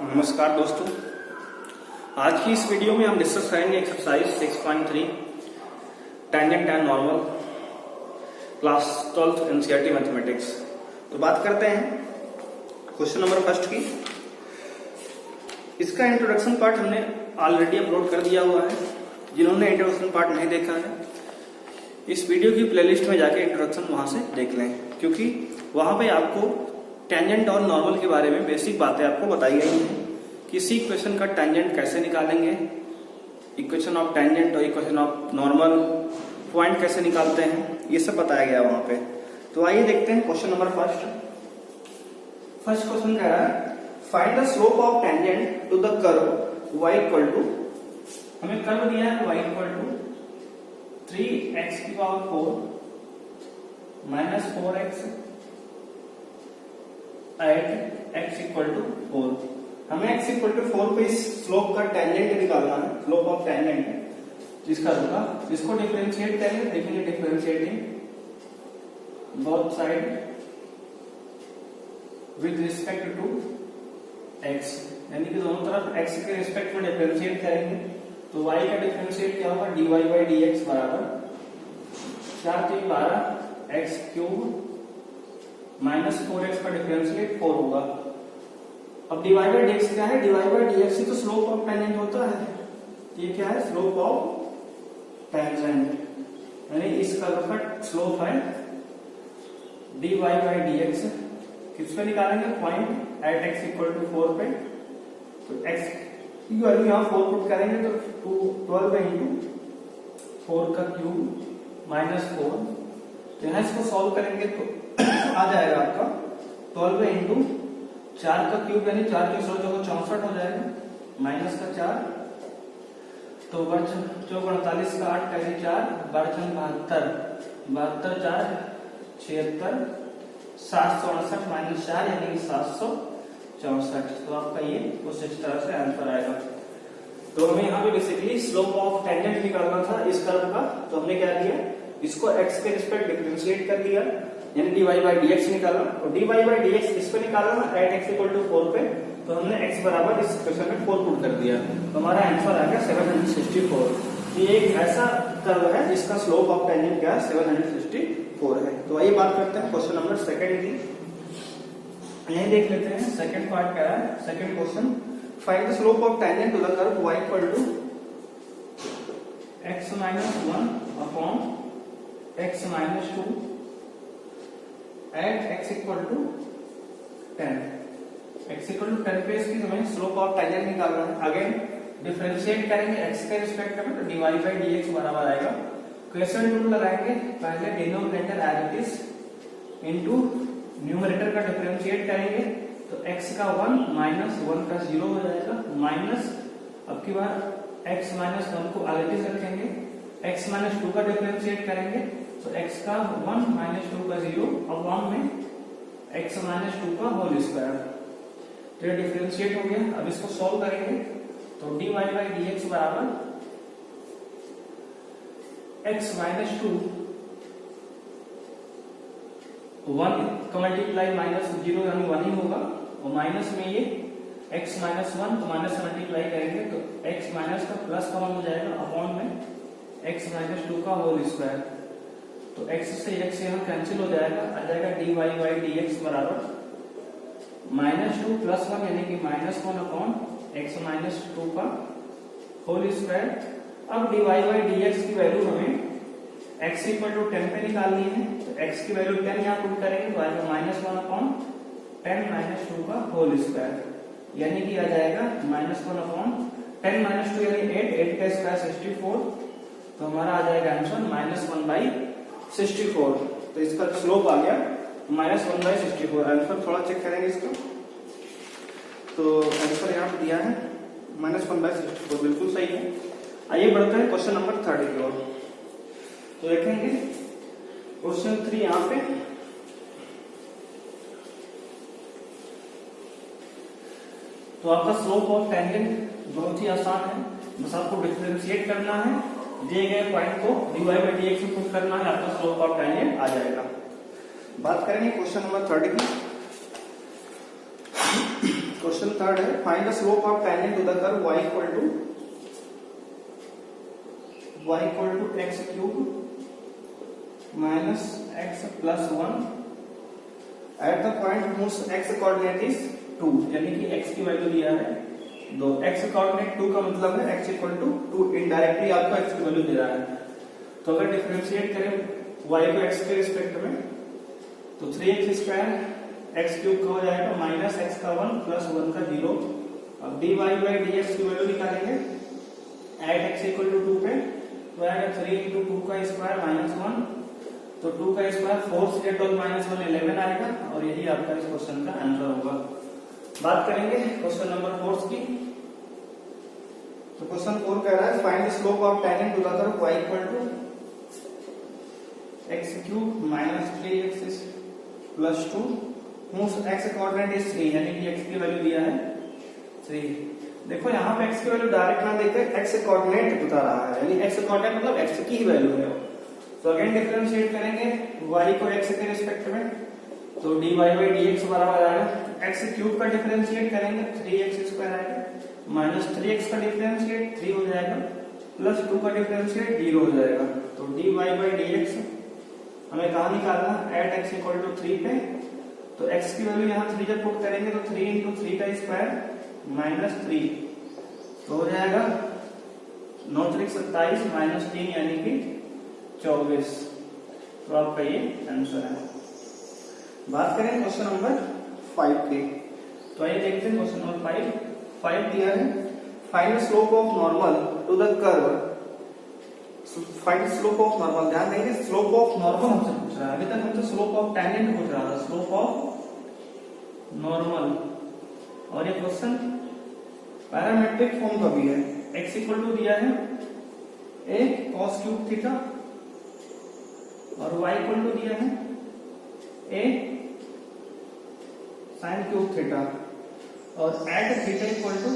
नमस्कार दोस्तों, आज की इस वीडियो में हम डिस्कस करेंगे exercise 6.3 tangent and normal class 12th NCERT mathematics. तो बात करते हैं क्वेश्चन नंबर फर्स्ट की। इसका इंट्रोडक्शन पार्ट हमने ऑलरेडी अपलोड कर दिया हुआ है। जिन्होंने इंट्रोडक्शन पार्ट नहीं देखा है, इस वीडियो की प्लेलिस्ट में जाके इंट्रोडक्शन वहां से देख लें, क्योंकि वहां पे आपको टेंजेंट और नॉर्मल के बारे में बेसिक बातें आपको बताई गई हैं। किसी इक्वेशन का टेंजेंट कैसे निकालेंगे, इक्वेशन ऑफ टेंजेंट और इक्वेशन ऑफ नॉर्मल, पॉइंट कैसे निकालते हैं, ये सब बताया गया वहां पे। तो आइए देखते हैं क्वेश्चन नंबर फर्स्ट क्वेश्चन कह रहा है find the slope of tangent to the curve y equal to, हमें कर्व दिया है y इक्वल टू 3x की power 4 minus 4x at x equal to 4। हमें x इक्वल टू 4 पे इस स्लोप का टेंजेंट निकालना है, स्लोप ऑफ टेंजेंट जिसका होगा, जिसको डिफरेंशिएट करेंगे, देखेंगे differentiating both side with respect to x, यानी कि दोनों तरफ x के रिस्पेक्ट में डिफरेंशिएट करेंगे। तो y का डिफरेंशिएट क्या होगा, dy बाई dx बराबर 4 3 12 x क्यूब माइनस 4x का डिफरेंशिएट 4 होगा। अब dy बाई dx क्या है, dy बाई dx ही तो स्लोप ऑफ टेंजेंट होता है। ये क्या है, स्लोप ऑफ टेंजेंट, यानी इस कर्व का स्लोप है dy बाई dx। किस पे निकालेंगे, point at x equal to 4 पे। तो x की वैल्यू यहाँ 4 पुट करेंगे तो 12 इंटू 4 का क्यूब माइनस 4। यहाँ इसको सॉल्व करेंगे तो आ जाएगा आपका 12 इंटू 4 का क्यूब, यानी 4 की 16 64 हो जाएगा, माइनस का 4 तो चौक 48 का 8 कैसे 4 72 72 4 76 768 माइनस 4 यानी 764। तो आपका ये कुछ इस तरह से आंसर आएगा। तो हमें यहाँ पे बेसिकली स्लोप ऑफ टेंजेंट निकालना था इस कर्व का। तो हमने क्या किया, इसको x के रिस्पेक्ट डिफरेंशिएट कर दिया, यानी dy बाई dx निकाला। और dy बाई dx इस पे निकाला ना, एट x इक्वल टू 4 पे, तो हमने x बराबर इस क्वेश्चन में 4 पुट कर दिया। तो हमारा आंसर आ गया 764। ये एक ऐसा कर्व है जिसका स्लोप ऑफ टेंजेंट क्या है, 764 है। तो आइए बात करते हैं क्वेश्चन नंबर सेकंड की। यही देख लेते हैं सेकंड पार्ट क्या है। Second question, find the slope of tangent to the curve y equal to x minus 1 upon x minus 2 at x equal to 10। x equal to 10 पे इसकी हमें स्लोप ऑफ टेंजेंट निकालना है। अगेन डिफरेंशिएट करेंगे x के respect में, तो dy by dx बराबर आएगा। क्वेश्चन रूल लगाएंगे, पहले denominator as it is into numerator का डिफरेंशिएट करेंगे, तो x का 1 माइनस 1 का 0 हो जाएगा, माइनस अब की बार x माइनस 1 को एज इट इज रखेंगे, x माइनस 2 का डिफरेंशिएट करेंगे, तो x का 1 माइनस 2 का 0 अपॉन में x माइनस 2 का होल स्क्वायर। तो ये डिफरेंशिएट हो गया। अब इसको सॉल्व करेंगे, तो dy बाई dx बराबर x माइनस 2 1 का मल्टीप्लाई माइनस 0 यानी 1 ही होगा, और माइनस में ये x माइनस 1 तो माइनस से मल्टीप्लाई करेंगे तो x माइनस का प्लस का 1 हो जाएगा, अपॉन में x माइनस 2 का होल स्क्वायर। तो x से x यहाँ कैंसिल हो जाएगा, आ जाएगा dy बाई dx बराबर माइनस 2 प्लस 1 यानी कि माइनस 1 अपॉन x माइनस 2 का होल स्क्वायर। अब dy बाई dx की वैल्यू हमें x इक्वल टू 10 पे निकालनी है, तो x की वैल्यू 10 यहाँ पुट करेंगे तो आएगा माइनस 1 अपॉन 10 माइनस 2 का होल स्क्वायर, यानी कि आ जाएगा माइनस 1 अपॉन 10 माइनस 2 यानी 8 का स्क्वायर 64। तो हमारा आ जाएगा आंसर माइनस 1 बाई 64। तो इसका स्लोप आ गया माइनस 1 बाई 64। आंसर थोड़ा चेक करेंगे इसका, तो आंसर यहाँ पे दिया है माइनस 1 बाई 64, बिल्कुल सही है। आइए बढ़ते हैं क्वेश्चन नंबर 3 की ओर। तो देखेंगे क्वेश्चन 3 यहाँ पे, तो आपका स्लोप ऑफ टेंजेंट बहुत ही आसान है, बस आपको डिफरेंशिएट करना है, दिए गए पॉइंट को dy बाई dx में पुट करना है, आपका स्लोप ऑफ टेंजेंट आ जाएगा। बात करेंगे क्वेश्चन नंबर 3 की। क्वेश्चन थर्ड है, find the slope of tangent to the curve y equal to x cube minus x plus 1 at the point whose x coordinate is 2, यानी कि x की value दिया है 2, x कोऑर्डिनेट 2 का मतलब है x इक्वल टू 2, इनडायरेक्टली आपको x की वैल्यू दे रहा है। तो अगर डिफरेंशिएट करें y को x के रिस्पेक्ट में तो 3x स्क्वायर x क्यूब का हो जाएगा माइनस x का 1 प्लस 1 का 0। अब dy बाई dx की वैल्यू निकालेंगे एट x इक्वल टू 2 पे, तो आएगा 3 इंटू 2 का स्क्वायर माइनस 1, तो 2 का स्क्वायर 4 से गेट ऑफ माइनस 1 11 आएगा, और यही आपका इस क्वेश्चन का आंसर होगा। बात करेंगे क्वेश्चन नंबर 4 की। तो क्वेश्चन 4 कह रहा है find the slope of tangent to the curve y equal to x cube minus 3x plus 2 whose x coordinate is 3, यानी कि x की वैल्यू दिया है 3। देखो यहाँ पे x की वैल्यू डायरेक्ट ना देकर x कोऑर्डिनेट बता रहा है, यानी x कोऑर्डिनेट मतलब x की ही वैल्यू है। तो अगेन डिफरेंशिएट करेंगे y को x के रिस्पेक्ट में, तो dy बाई dx बराबर आएगा x क्यूब का डिफरेंशिएट करेंगे 3x स्क्वायर आएगा, माइनस 3x का डिफरेंशिएट 3 हो जाएगा, प्लस 2 का डिफरेंशिएट 0 हो जाएगा। तो dy बाई dx हमें कहाँ निकालना, एट x इक्वल टू 3 पे, तो x की वैल्यू यहाँ 3 जब पुट करेंगे तो 3 इंटू 3 का स्क्वायर माइनस 3, तो हो जाएगा 9 3 27 माइनस 3 यानी कि 24। तो आपका ये आंसर है। बात करें क्वेश्चन नंबर 5 की, तो आइए देखते हैं क्वेश्चन नंबर 5 दिया है find the slope of normal to the curve, find slope of normal. ध्यान देंगे स्लोप ऑफ नॉर्मल हमसे पूछ रहा है, अभी तक हमसे स्लोप ऑफ टेंजेंट पूछ रहा था, स्लोप ऑफ नॉर्मल। और ये क्वेश्चन पैरामेट्रिक फॉर्म का भी है, x इक्वल टू दिया है a cos क्यूब थीटा और y इक्वल टू दिया है a sin क्यूब थीटा, और at theta equal to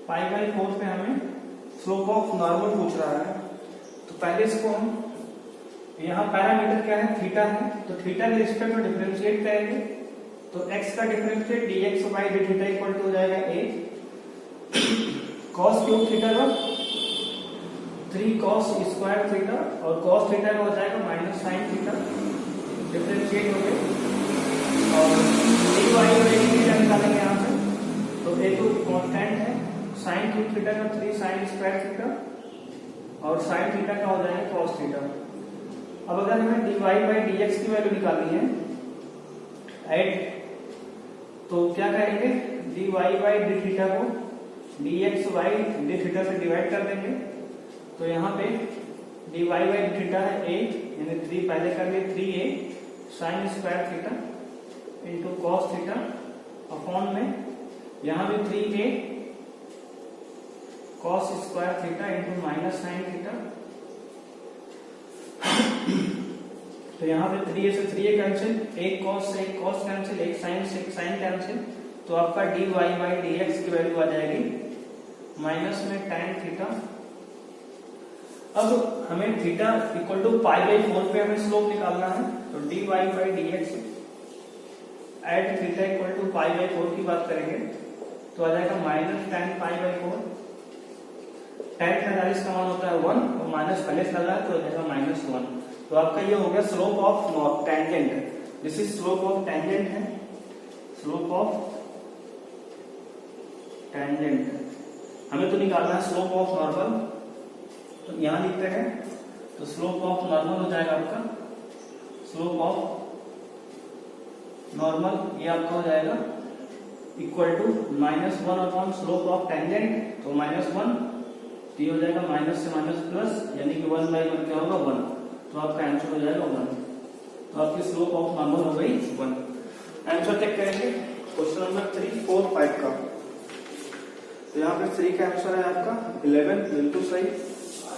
pi by 4 पे हमें स्लोप ऑफ नॉर्मल पूछ रहा है। तो पहले इसको हम, यहाँ पैरामीटर क्या है, थीटा है, तो थीटा के रिस्पेक्ट में डिफरेंशिएट करेंगे, तो x का differentiate dx by D theta equal to हो जाएगा a cos क्यूब थीटा का 3 cos स्क्वायर थीटा, और cos थीटा का हो जाएगा माइनस sin थीटा, डिफरेंशिएट हो गए, और dy बाई थीटा निकालेंगे यहाँ से, तो a तो कांस्टेंट है, sin क्यूब थीटा का 3 sin स्क्वायर थीटा, और sin थीटा का हो जाएगा cos थीटा। अब अगर हमें dy बाई dx की वैल्यू निकालनी है एट, तो क्या करेंगे, dy बाई डी थीटा को dx बाई डी थीटा से डिवाइड कर देंगे, तो यहाँ पे dy बाई डी थीटा है a, यानी 3 पहले कर लिए 3a sin square theta into cos theta upon में यहाँ भी 3a cos square theta into minus sin theta. तो यहाँ पे 3a से 3a कैंसिल, एक cos से एक cos कैंसिल, एक sin से एक sin कैंसिल, तो आपका dy बाई dx की वैल्यू आ जाएगी माइनस में tan थीटा। अब हमें theta equal to pi by 4 पे हमें स्लोप निकालना है, तो dy by dx at theta equal to pi by 4 की बात करेंगे तो आ जाएगा minus tan pi by 4, tan 45 का मान होता है 1 और माइनस पहले से लगा है तो हो जाएगा माइनस 1। तो आपका ये हो गया slope of tangent, this is slope of tangent है, स्लोप ऑफ टेंजेंट। हमें तो निकालना है स्लोप ऑफ नॉर्मल, तो यहां लिखते हैं, तो स्लोप ऑफ नॉर्मल हो जाएगा आपका, स्लोप ऑफ नॉर्मल ये आपका हो जाएगा equal to minus 1 upon slope of tangent, तो माइनस 1, तो ये हो जाएगा माइनस से माइनस प्लस, यानी कि 1 बाई 1 क्या होगा 1, तो आपका आंसर हो जाएगा 1। तो आपकी स्लोप ऑफ नॉर्मल हो गई 1। आंसर चेक करेंगे क्वेश्चन नंबर 3, 4, 5 का। तो यहाँ पे 3 का आंसर है आपका 11, बिल्कुल सही,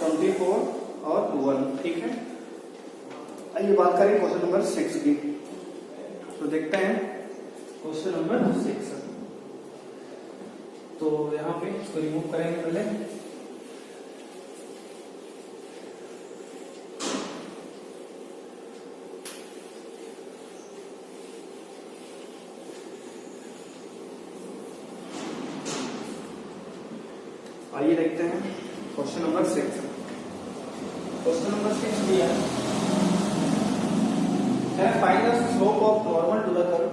24 और 1, ठीक है। आइए बात करें क्वेश्चन नंबर 6 की। तो देखते हैं क्वेश्चन नंबर 6। तो यहाँ पे इसको रिमूव करेंगे पहले। आइए देखते हैं क्वेश्चन नंबर 6। क्वेश्चन नंबर 6 दिया है find the slope of normal to the curve.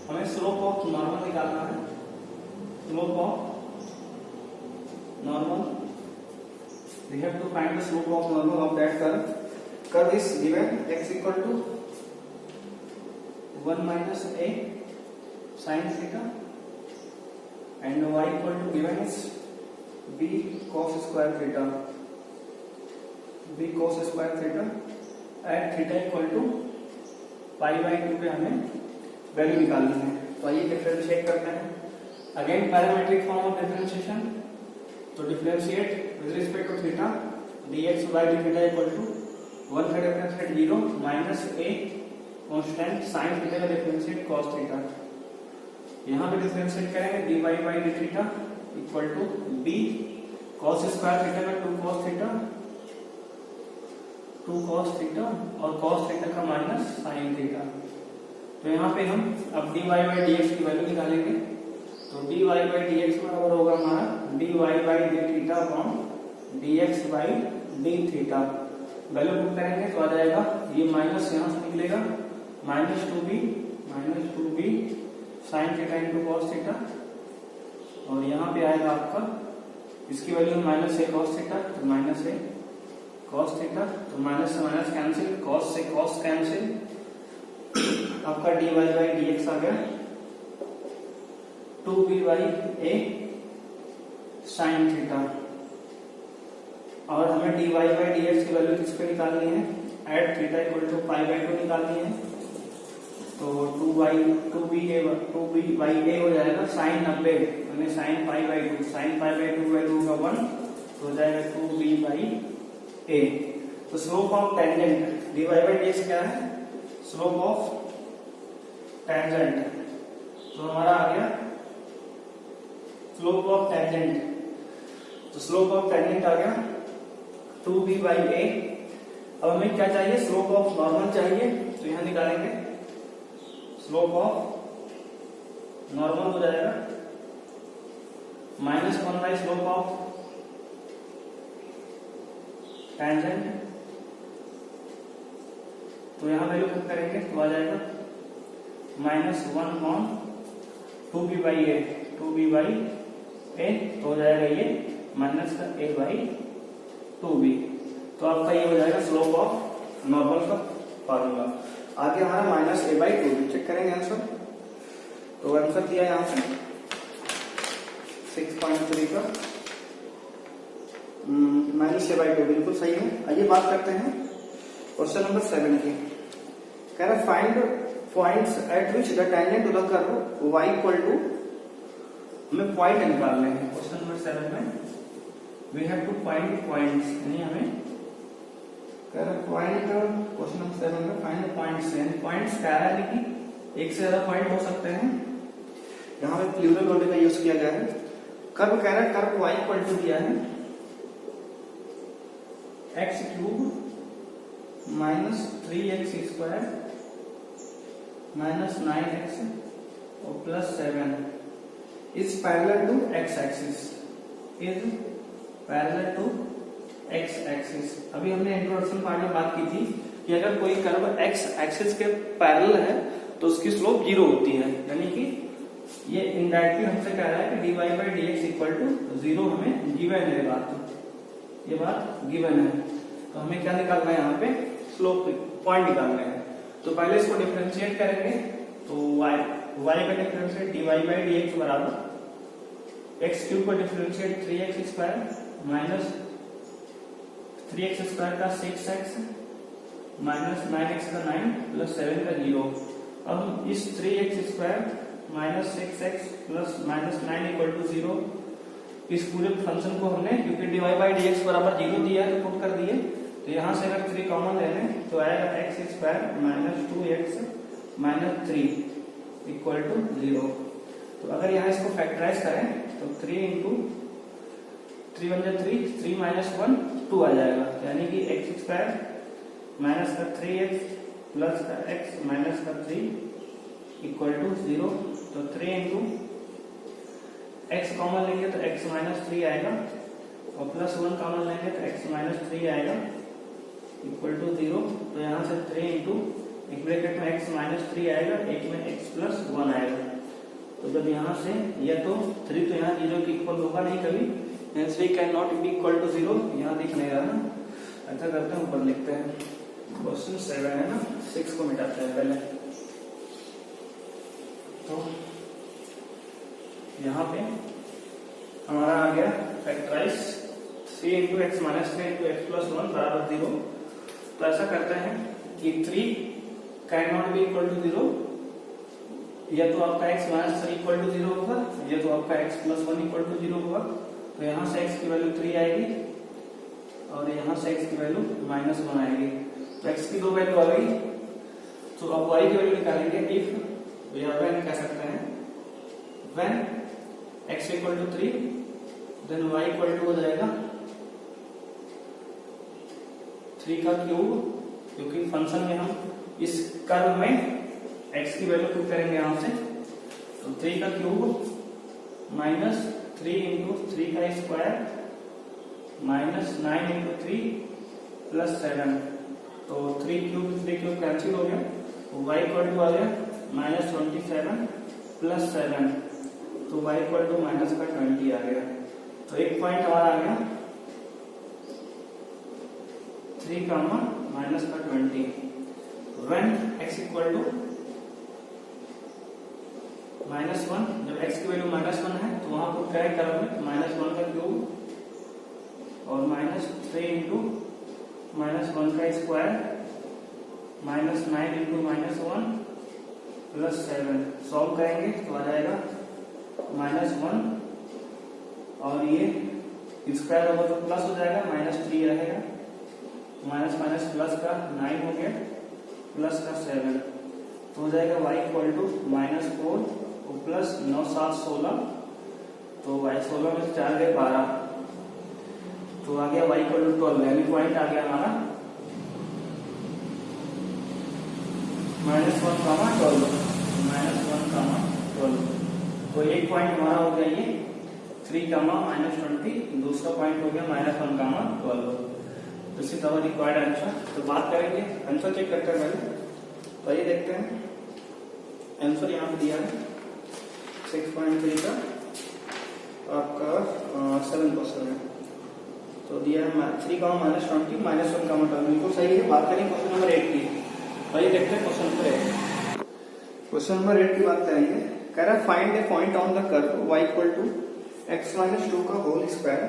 हमें स्लोप ऑफ नॉर्मल निकालना है। Slope of normal, we have to find the slope of normal of that curve. Curve is given x equal to 1 minus a sin theta and y equal to given is b cos square theta. b cos square theta at theta equal to pi by 2 पे हमें value निकालनी है। तो आइए differentiate करते हैं। Again parametric form of differentiation. तो differentiate with respect to theta dx by d theta equal to 1 third differentiate 0 minus a constant sin theta का डिफरेंशिएट cos थीटा। यहाँ पे डिफरेंशिएट करेंगे dy by d theta equal to b cos square theta का 2 cos theta और cos theta का minus sin theta. तो यहाँ पे हम अब dy by dx की वैल्यू निकालेंगे। तो dy by dx बराबर होगा हमारा dy by d theta upon dx by d theta. Value put करेंगे तो आ जाएगा ये माइनस यहाँ से निकलेगा minus 2b sin theta into cos theta और यहाँ पे आएगा आपका इसकी value minus a cos theta तो माइनस a cos थीटा तो माइनस से माइनस कैंसिल cos से cos कैंसिल आपका dy by dx आ गया 2b by a sin theta. और हमें dy by dx की वैल्यू किस पे निकालनी है at theta equal to pi by 2 निकालनी है। तो 2b by a हो जाएगा sin 90 यानी sin pi by 2 sin pi by 2 value का 1 तो हो जाएगा 2b by a। तो slope of tangent dy by dx क्या है स्लोप ऑफ टेंजेंट। तो हमारा आ गया स्लोप ऑफ टेंजेंट। तो स्लोप ऑफ टेंजेंट आ गया 2b by a। अब हमें क्या चाहिए स्लोप ऑफ नॉर्मल चाहिए तो यहां निकालेंगे स्लोप ऑफ नॉर्मल हो जाएगा minus 1 by slope of tangent. तो यहां वैल्यू पुट करेंगे तो आ जाएगा minus 1 upon 2b by a तो हो जाएगा ये माइनस का a बाई 2b। तो आपका ये हो जाएगा स्लोप ऑफ नॉर्मल का फॉर्मूला। आगे हमारा minus a by 2b check करेंगे आंसर। तो आंसर दिया यहाँ पे 6.3 का माइनस a बाई 2 बिल्कुल सही है। आइए बात करते हैं क्वेश्चन नंबर 7 की। कह रहा find points at which the tangent to the curve y equal to हमें पॉइंट निकालने हैं। क्वेश्चन नंबर 7 में we have to find points यानी हमें कह रहा पॉइंट क्वेश्चन नंबर 7 में फाइंड पॉइंट्स यानी पॉइंट्स क्या है कि एक से ज्यादा पॉइंट हो सकते हैं। यहाँ पे प्लूरल वर्ड का यूज किया गया है। कर्व कह रहा है कर्व y इक्वल टू दिया है x cube minus 3x square minus 9x और plus 7 is parallel to x axis अभी हमने इंट्रोडक्शन पार्ट में बात की थी कि अगर कोई कर्व x एक्सिस के पैरेलल है तो उसकी स्लोप 0 होती है। यानी कि ये इनडायरेक्टली हमसे कह रहा है कि dy by dx equal to 0 हमें गिवन है। ये बात गिवन है। तो हमें क्या निकालना है यहाँ पे स्लोप पॉइंट निकालना है। तो पहले इसको डिफरेंशिएट करेंगे। तो y का डिफरेंशिएट dy by dx बराबर x क्यूब का differentiate 3x square minus 3x square का 6x माइनस 9x का 9 प्लस 7 का 0। अब इस 3x square minus 6x plus minus 9 equal to 0 इस पूरे फंक्शन को हमने क्योंकि dy by dx बराबर 0 दिया है तो पुट कर दिए। तो यहाँ से अगर 3 कॉमन ले लें तो आएगा x square minus 2x minus 3 equal to 0। तो अगर यहाँ इसको फैक्टराइज करें तो 3 इंटू 3 1 3 माइनस 1 2 आ जाएगा। यानी कि x स्क्वायर माइनस का 3x प्लस का x माइनस का 3 इक्वल टू 0। तो 3 इंटू x कॉमन लेंगे तो x माइनस 3 आएगा और प्लस 1 कॉमन लेंगे तो x माइनस 3 आएगा इक्वल टू 0। तो यहाँ से 3 इंटू एक ब्रैकेट में x माइनस 3 आएगा, एक में x प्लस 1 आएगा। तो जब यहाँ से यह तो 3 तो यहाँ 0 के इक्वल होगा नहीं कभी, 3 can not be equal to 0, यहाँ दिख नहीं रहा ना। ऐसा करते हैं, ऊपर लिखते हैं। क्वेश्चन 7 है ना, 6 को मिटाते हैं पहले। तो यहाँ पे हमारा आ गया factorise 3 into x minus 3 into x plus 1 बराबर 0। तो ऐसा करते हैं कि 3 can not be equal to 0, या तो आपका x माइनस 3 इक्वल टू 0 होगा, या तो आपका x प्लस 1 इक्वल टू 0 होगा। तो यहाँ से x की वैल्यू 3 आएगी और यहाँ से x की वैल्यू माइनस 1 आएगी। तो x की दो वैल्यू आ गई। तो अब y की वैल्यू निकालेंगे। इफ या व्हेन कह सकते हैं, when x equal to 3 then y equal to हो जाएगा 3 का क्यूब, क्योंकि फंक्शन में हम इस कर्व में x की वैल्यू पुट करेंगे यहाँ से। तो 3 का क्यूब माइनस 3 इंटू 3 का स्क्वायर माइनस 9 इंटू 3 प्लस 7। तो 3 क्यूब कैंसिल हो गया। तो y इक्वल टू आ गया माइनस 27 प्लस 7। तो y इक्वल टू माइनस का 20 आ गया। तो एक पॉइंट हमारा आ गया 3 कामा माइनस का 20। When x equal to minus 1, जब x की वैल्यू माइनस 1 है तो वहां पुट करें कर्व में माइनस 1 का क्यूब और माइनस 3 इंटू माइनस 1 का square minus 9 into minus 1 plus 7। Solve करेंगे तो आ जाएगा माइनस 1 और ये स्क्वायर होगा तो प्लस हो जाएगा, माइनस 3 रहेगा, माइनस माइनस प्लस का 9 हो गया प्लस का 7। तो हो जाएगा y equal to minus 4 plus 9 7 16। तो y 16 में 4 गए 12। तो आ गया y इक्वल टू 12, यानी पॉइंट आ गया हमारा माइनस 1 कामा 12, माइनस 1 कामा 12। तो एक पॉइंट हमारा हो गया ये 3 कामा माइनस 20, दूसरा पॉइंट हो गया माइनस 1 कामा 12। तो इसी तरह रिक्वायर्ड आंसर। तो बात करेंगे आंसर चेक करते हैं पहले। तो ये देखते हैं आंसर यहाँ पे दिया है 6.3 का आपका 7% है। तो दिया है 3 का माइनस 20 माइनस 1 का मतलब बिल्कुल सही है। बात करेंगे क्वेश्चन नंबर 8 की। तो ये देखते हैं क्वेश्चन नंबर 8। क्वेश्चन नंबर 8 की बात करेंगे। कह रहा है find the point on the curve y equal to x minus 2 का होल स्क्वायर।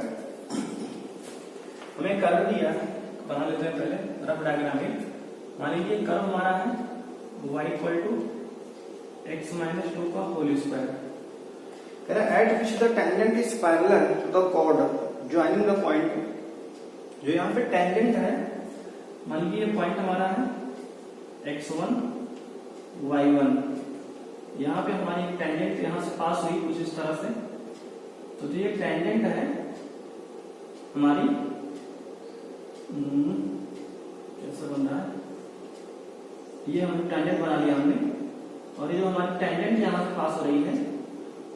हमें कर्व दिया है, बना लेते हैं पहले रफ डायग्राम में। मान लीजिए कर्व हमारा है y equal to x minus 2 का होल स्क्वायर। कह रहा है at which the tangent is parallel to the chord joining the point. जो यहाँ पे टेंजेंट है, मान लीजिए ये पॉइंट हमारा है x1 y1। यहाँ पे हमारी टेंजेंट यहाँ से पास हुई कुछ इस तरह से। तो जो ये टेंजेंट है हमारी कैसा बन रहा है, ये हम टेंजेंट बना लिया हमने। और ये जो हमारी टेंजेंट यहाँ से पास हो रही है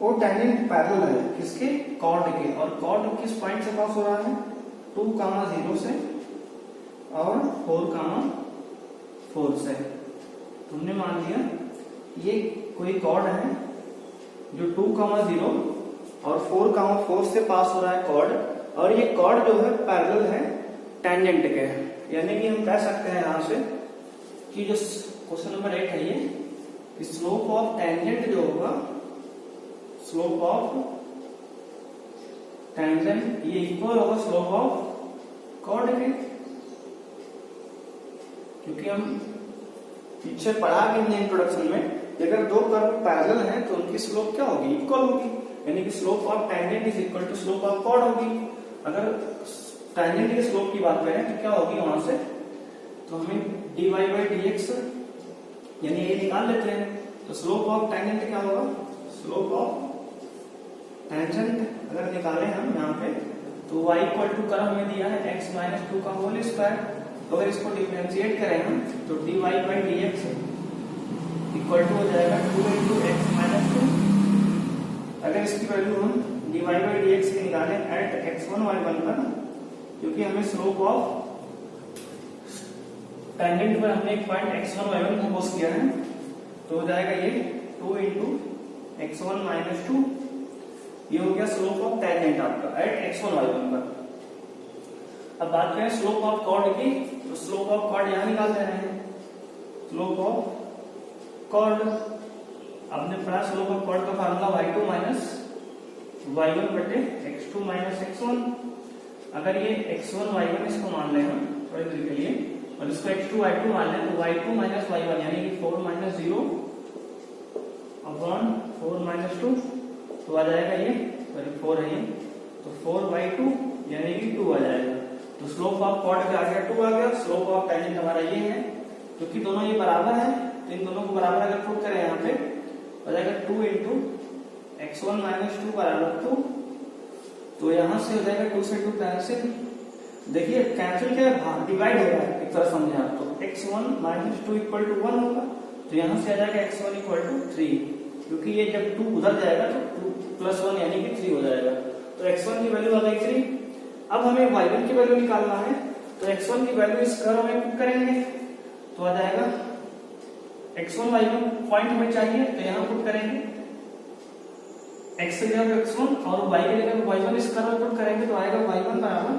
वो टेंजेंट पैरेलल है किसके, कॉर्ड के। और कॉर्ड किस पॉइंट से पास हो रहा है, 2, 0 से और 4, 4 से। तुमने मान लिया ये कोई कॉर्ड है जो 2, 0 और 4, 4 से पास हो रहा है कॉर्ड। और ये कॉर्ड जो है पैरेलल है टेंजेंट के। यानी कि हम कह सकते हैं यहाँ से कि जो क्वेश्चन नंबर 8 है ये स्लोप ऑफ टेंजेंट जो होगा, स्लोप ऑफ टेंजेंट ये इक्वल होगा स्लोप ऑफ कॉर्ड के। क्योंकि हम पीछे पढ़ा भी नहीं इंट्रोडक्शन में, अगर दो कर्व पैरेलल हैं तो उनकी स्लोप क्या होगी, इक्वल होगी। यानी कि slope of tangent is equal to slope of chord होगी। अगर टेंजेंट के स्लोप की बात करें तो क्या होगी वहां से, तो हमें dy by dx यानी ये निकाल लेते हैं। तो स्लोप ऑफ टेंजेंट क्या होगा, स्लोप ऑफ टेंजेंट अगर निकालें हम यहाँ पे तो y इक्वल टू कर्व में दिया है x माइनस 2 का होल स्क्वायर। तो अगर इसको डिफरेंशिएट करें हम तो dy by dx equal to हो जाएगा 2 into x माइनस 2। अगर इसकी वैल्यू हम dy by dx की निकालें एट x1 y1 पर, क्योंकि हमें स्लोप ऑफ टेंजेंट पर हमने एक पॉइंट x1 y1 कंपोज किया है, तो हो जाएगा ये 2 इंटू x1 माइनस 2, ये हो गया स्लोप ऑफ टेंजेंट आपका एट x1 y1 पर। अब बात करें स्लोप ऑफ कॉर्ड की, तो स्लोप ऑफ कॉर्ड यहां निकाल दे रहे हैं। स्लोप ऑफ कॉर्ड आपने पढ़ा, स्लोप ऑफ कॉर्ड का फार्मूला y2 माइनस y1 बटे x2 माइनस x1। अगर ये x1 y1 इसको मान लें हम थोड़ी देर के लिए, और इसको x2 y2 मान लें, तो y2 माइनस y1 यानी कि 4 माइनस 0 अपॉन 4 माइनस 2, तो आ जाएगा ये 4 है ये, तो 4/2 यानी कि 2 आ जाएगा। तो स्लोप ऑफ कॉर्ड का आ गया 2 आ गया। स्लोप ऑफ टेंजेंट हमारा ये है, क्योंकि दोनों ये बराबर है, तो इन दोनों को बराबर अगर पुट करें यहाँ पे हो जाएगा 2 इंटू x1 माइनस 2 बराबर 2, तो यहाँ से हो जाएगा 2 से 2 कैंसिल। देखिए कैंसिल क्या है, डिवाइड हो रहा है, एक तरह समझे आप, तो x1 माइनस 2 इक्वल टू 1 होगा, तो यहाँ से आ जाएगा x1 इक्वल टू 3, क्योंकि ये जब 2 उधर जाएगा तो 2 प्लस 1 यानी कि 3 हो जाएगा। तो x1 की वैल्यू आ गई 3। अब हमें y1 की वैल्यू निकालना है, तो x1 की वैल्यू इस कर्व में पुट करेंगे, तो आ जाएगा x1 y1 पॉइंट हमें चाहिए, तो यहाँ पुट करेंगे x की जगह x1 और y की जगह y1 इस कर्व में पुट करेंगे, तो आएगा y1 बराबर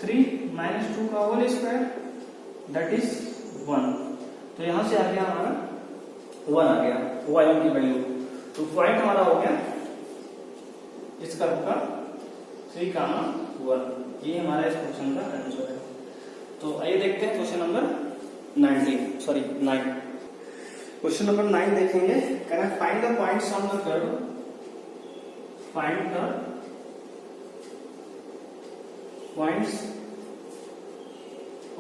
3 माइनस 2 का होल स्क्वायर दैट इज 1। तो यहाँ से आ गया हमारा 1 आ गया y1 की वैल्यू, तो पॉइंट हमारा हो गया इस कर्व का 3,1। ये हमारा इस क्वेश्चन का आंसर है। तो आइए देखते हैं क्वेश्चन नंबर 9। क्वेश्चन नंबर 9 देखेंगे। Can I find the points on the curve, find the points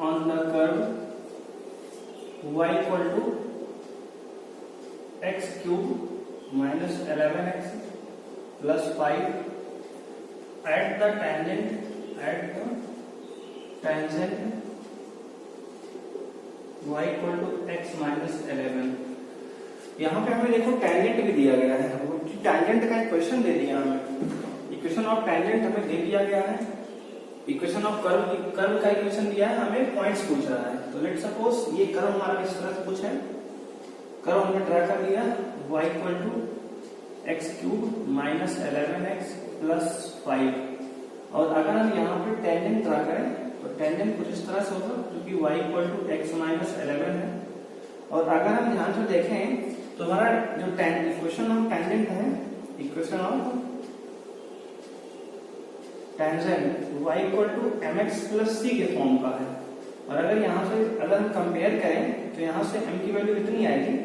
on the curve y equal to x cube minus 11x plus 5 at the tangent y equal to x minus 11। यहाँ पे हमें देखो tangent भी दिया गया है, tangent का equation दे दिया हमें, इक्वेशन ऑफ टेंजेंट हमें दे दिया गया है, इक्वेशन ऑफ कर्व का इक्वेशन दिया है, हमें पॉइंट्स पूछ रहा है। तो लेट सपोज ये कर्व हमारा इस तरह से कुछ है, कर्व हमने ड्रा कर लिया y equal to x cube minus 11x plus 5, और अगर हम यहाँ पे टेंजेंट ड्रा करें तो टेंजेंट कुछ इस तरह से होगा, क्योंकि y equal to x minus 11 है। और अगर हम ध्यान से देखें तो हमारा जो इक्वेशन ऑफ टेंजेंट है, equation of tangent y equal to mx plus c के फॉर्म का है। और अगर यहाँ से अगर हम कंपेयर करें तो यहाँ से m की वैल्यू इतनी आएगी,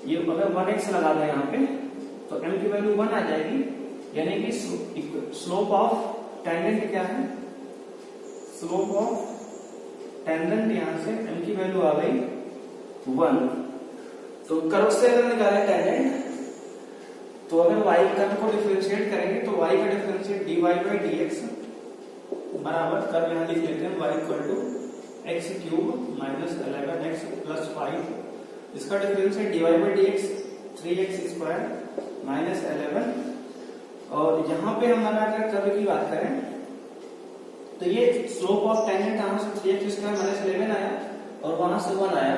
ये अगर 1x लगा दें यहाँ पे तो m की वैल्यू 1 आ जाएगी, यानी कि स्लोप ऑफ टेंजेंट क्या है, स्लोप ऑफ टेंजेंट यहाँ से m की वैल्यू आ गई 1। तो कर्व से अगर निकालें टेंजेंट, तो अगर y कर्व को डिफरेंशिएट करेंगे तो y का डिफरेंशिएट dy by dx बराबर कर्व यहाँ लिख लेते हैं y equal to x cube minus 11x plus 5, इसका differentiate dy by dx 3x square minus 11। और यहाँ पे हमारा अगर कर्व की बात करें तो ये स्लोप ऑफ टेंजेंट यहाँ से 3x स्क्वायर माइनस 11 आया और वहां से 1 आया,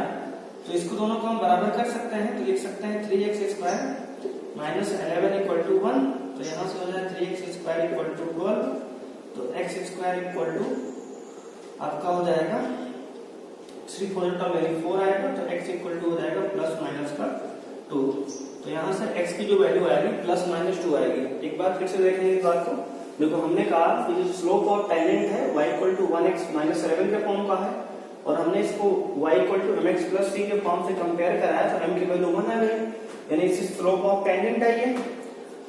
तो इसको दोनों को हम बराबर कर सकते हैं, तो लिख सकते हैं 3x square minus 11 equal to 1, तो यहाँ से हो जाए 3x स्क्वायर इक्वल टू 12, तो x स्क्वायर इक्वल टू आपका हो जाएगा 3 4 यानी 4 आएगा, तो x इक्वल टू हो जाएगा प्लस माइनस का 2। तो यहाँ से x की जो वैल्यू आएगी प्लस माइनस 2 आएगी। एक बार फिर से देखेंगे इस बात को, देखो हमने कहा कि जो स्लोप ऑफ टेंजेंट है y equal to 1x minus 11 के फॉर्म का है, और हमने इसको y equal to mx plus c के फॉर्म से कंपेयर कराया, तो m की वैल्यू 1 आ गई, यानी इसी स्लोप ऑफ टेंजेंट है ये।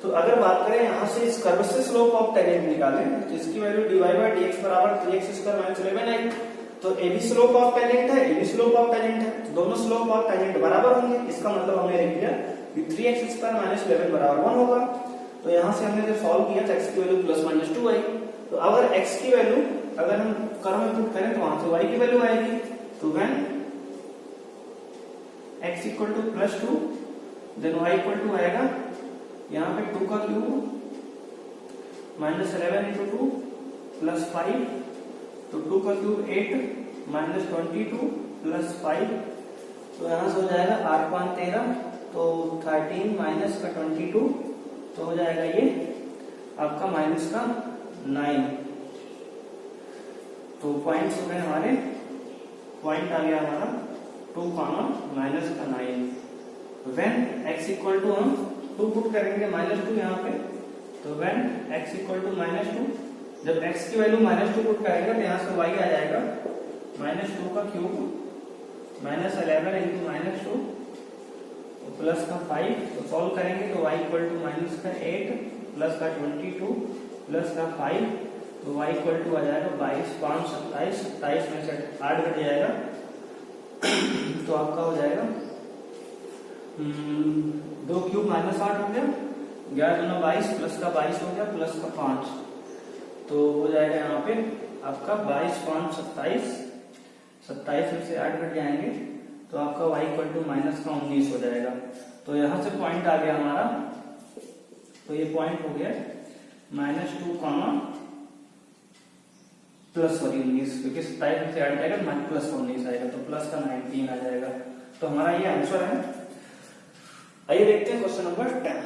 तो अगर बात करें यहाँ से इस कर्व से स्लोप ऑफ टेंजेंट निकालें, तो इसकी वैल्यू dy by dx बराबर 3x स्क्वायर माइनस 11 आएगी। तो ए भी स्लोप ऑफ टेंजेंट है, ए भी स्लोप ऑफ टेंजेंट है, तो दोनों स्लोप ऑफ टेंजेंट बराबर होंगे। इसका मतलब हमने लिख दिया कि 3x स्क्वायर माइनस 11 बराबर 1 होगा। तो यहाँ से हमने जब सॉल्व किया तो x की वैल्यू प्लस माइनस 2 आई। तो अगर x की वैल्यू अगर हम कर्व में पुट करें तो वहां से y की वैल्यू आएगी, तो when x equal to plus 2 then y equal to आएगा, यहाँ पे 2 का क्यूब -11 इंटू 2 प्लस 5, तो 2 का क्यूब 8 -22 प्लस 5, तो यहाँ से हो जाएगा 8 5 13, तो 13 माइनस का 22, तो हो जाएगा ये आपका माइनस का 9। तो पॉइंट्स हो गए हमारे, पॉइंट आ गया हमारा 2 माइनस का 9। व्हेन x इक्वल टू, हम 2 पुट करेंगे -2 यहाँ पे, तो व्हेन x इक्वल टू -2, जब x की वैल्यू -2 पुट करेगा तो यहाँ से y आ जाएगा -2 का क्यूब -11 इंटू -2 प्लस का 5, तो सॉल्व करेंगे तो y इक्वल टू माइनस का 8 प्लस का 22 प्लस का 5, तो y इक्वल टू आ जाएगा 22 5 27, 27 में से 8 कट जाएगा, तो आपका हो जाएगा 2 क्यूब -8 हो गया, 11 दूना 22 प्लस का 22 हो गया प्लस का 5, तो हो जाएगा यहाँ पे आपका 22 5 27, 27 में से 8 कट जाएंगे, तो आपका y इक्वल टू माइनस का 19 हो जाएगा। तो यहाँ से पॉइंट आ गया हमारा, तो ये पॉइंट हो गया -2 प्लस 19, क्योंकि 27 में से 8 जाएगा प्लस 19 आएगा, तो प्लस का 19 आ जाएगा। तो हमारा ये आंसर है। आइए देखते हैं क्वेश्चन नंबर 10।